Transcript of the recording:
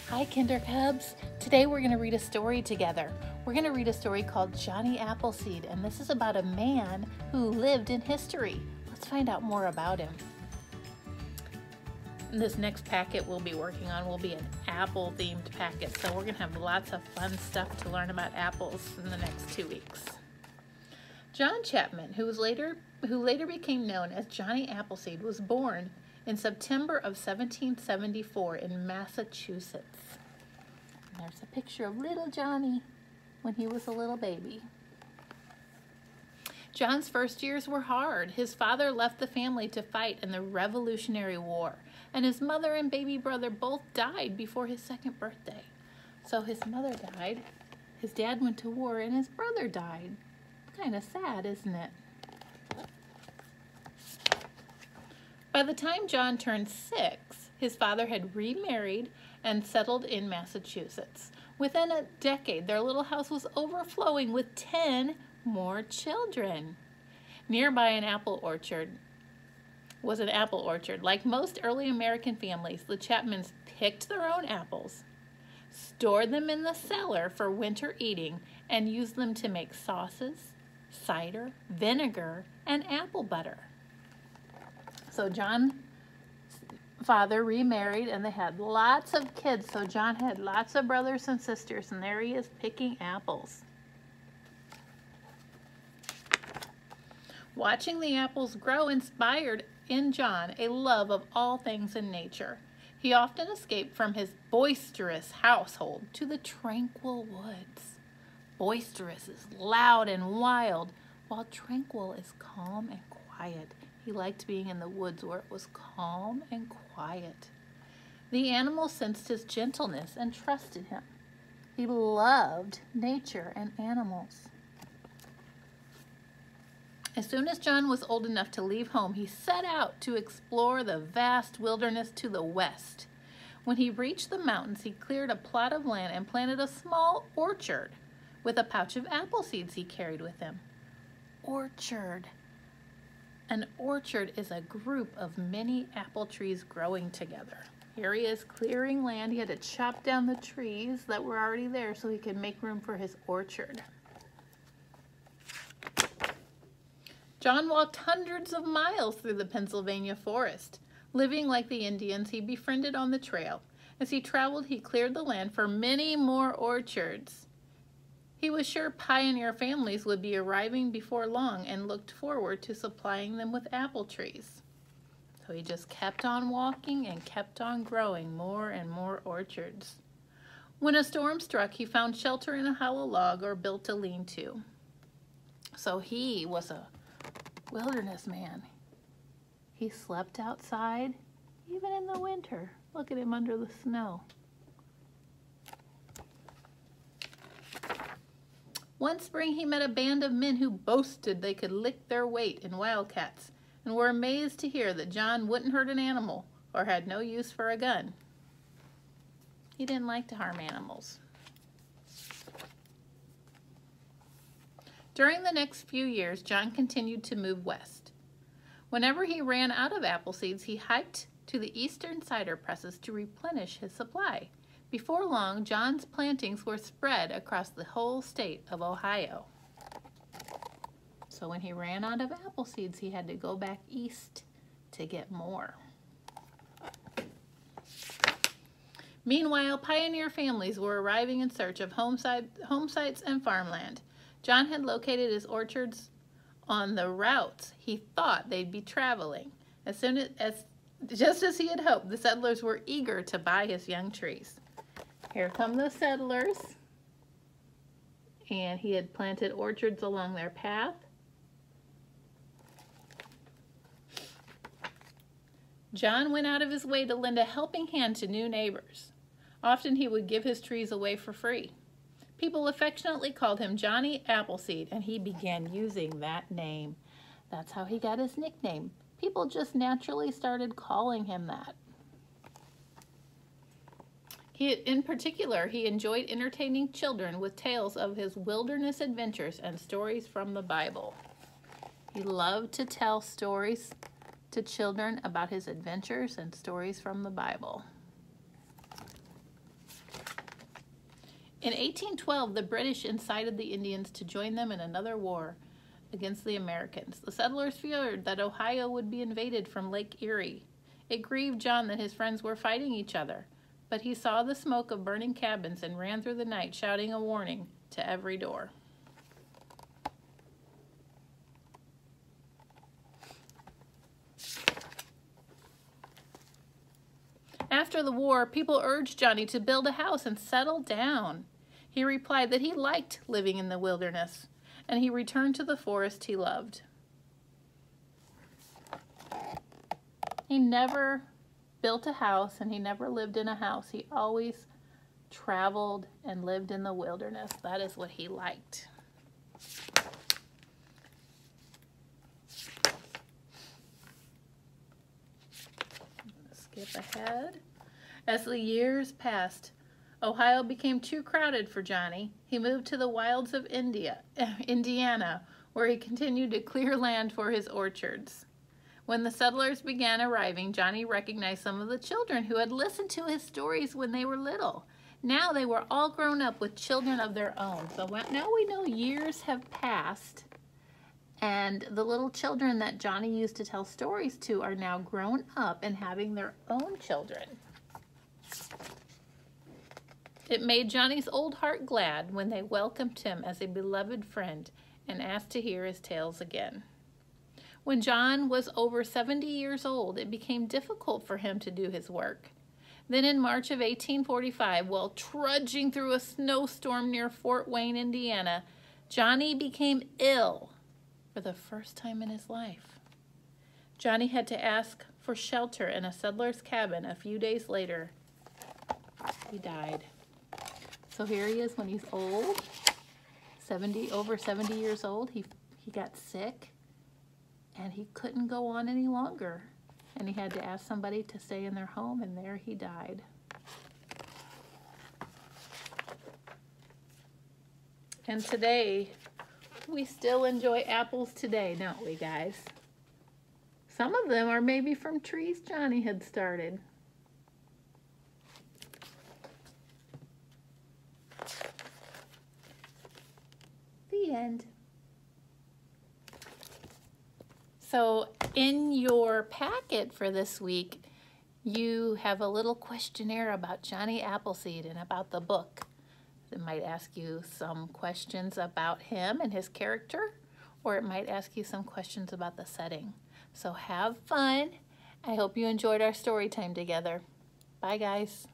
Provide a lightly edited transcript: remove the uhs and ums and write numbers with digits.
Hi, Kinder Cubs. Today we're going to read a story together. We're going to read a story called Johnny Appleseed, and this is about a man who lived in history. Let's find out more about him. This next packet we'll be working on will be an apple-themed packet, so we're going to have lots of fun stuff to learn about apples in the next 2 weeks. John Chapman, who later became known as Johnny Appleseed, was born in September of 1774 in Massachusetts. And there's a picture of little Johnny when he was a little baby. John's first years were hard. His father left the family to fight in the Revolutionary War, and his mother and baby brother both died before his second birthday. So his mother died, his dad went to war, and his brother died. Kind of sad, isn't it? By the time John turned 6, his father had remarried and settled in Massachusetts. Within a decade, their little house was overflowing with 10 more children. Nearby was an apple orchard. Like most early American families, the Chapmans picked their own apples, stored them in the cellar for winter eating, and used them to make sauces, cider, vinegar, and apple butter. So John's father remarried and they had lots of kids. So John had lots of brothers and sisters, and there he is picking apples. Watching the apples grow inspired in John a love of all things in nature. He often escaped from his boisterous household to the tranquil woods. Boisterous is loud and wild, while tranquil is calm and quiet. He liked being in the woods where it was calm and quiet. The animals sensed his gentleness and trusted him. He loved nature and animals. As soon as John was old enough to leave home, he set out to explore the vast wilderness to the west. When he reached the mountains, he cleared a plot of land and planted a small orchard with a pouch of apple seeds he carried with him. Orchard. An orchard is a group of many apple trees growing together. Here he is clearing land. He had to chop down the trees that were already there so he could make room for his orchard. John walked hundreds of miles through the Pennsylvania forest. Living like the Indians he befriended on the trail. As he traveled, he cleared the land for many more orchards. He was sure pioneer families would be arriving before long and looked forward to supplying them with apple trees. So he just kept on walking and kept on growing more and more orchards. When a storm struck, he found shelter in a hollow log or built a lean-to. So he was a wilderness man. He slept outside, even in the winter. Look at him under the snow. One spring he met a band of men who boasted they could lick their weight in wildcats and were amazed to hear that John wouldn't hurt an animal or had no use for a gun. He didn't like to harm animals. During the next few years, John continued to move west. Whenever he ran out of apple seeds, he hiked to the eastern cider presses to replenish his supply. Before long, John's plantings were spread across the whole state of Ohio. So when he ran out of apple seeds, he had to go back east to get more. Meanwhile, pioneer families were arriving in search of home sites and farmland. John had located his orchards on the routes he thought they'd be traveling. Just as he had hoped, the settlers were eager to buy his young trees. Here come the settlers, and he had planted orchards along their path. John went out of his way to lend a helping hand to new neighbors. Often he would give his trees away for free. People affectionately called him Johnny Appleseed, and he began using that name. That's how he got his nickname. People just naturally started calling him that. In particular, he enjoyed entertaining children with tales of his wilderness adventures and stories from the Bible. He loved to tell stories to children about his adventures and stories from the Bible. In 1812, the British incited the Indians to join them in another war against the Americans. The settlers feared that Ohio would be invaded from Lake Erie. It grieved John that his friends were fighting each other, but he saw the smoke of burning cabins and ran through the night shouting a warning to every door. After the war, people urged Johnny to build a house and settle down. He replied that he liked living in the wilderness, and he returned to the forest he loved. He never built a house, and he never lived in a house. He always traveled and lived in the wilderness. That is what he liked. Skip ahead. As the years passed, Ohio became too crowded for Johnny. He moved to the wilds of Indiana, where he continued to clear land for his orchards. When the settlers began arriving, Johnny recognized some of the children who had listened to his stories when they were little. Now they were all grown up with children of their own. So now we know years have passed, and the little children that Johnny used to tell stories to are now grown up and having their own children. It made Johnny's old heart glad when they welcomed him as a beloved friend and asked to hear his tales again. When John was over 70 years old, it became difficult for him to do his work. Then in March of 1845, while trudging through a snowstorm near Fort Wayne, Indiana, Johnny became ill for the first time in his life. Johnny had to ask for shelter in a settler's cabin. A few days later, he died. So here he is when he's old, over 70 years old. He got sick, and he couldn't go on any longer. And he had to ask somebody to stay in their home, and there he died. And today, we still enjoy apples today, don't we, guys? Some of them are maybe from trees Johnny had started. The end. So in your packet for this week, you have a little questionnaire about Johnny Appleseed and about the book. It might ask you some questions about him and his character, or it might ask you some questions about the setting. So have fun. I hope you enjoyed our story time together. Bye, guys.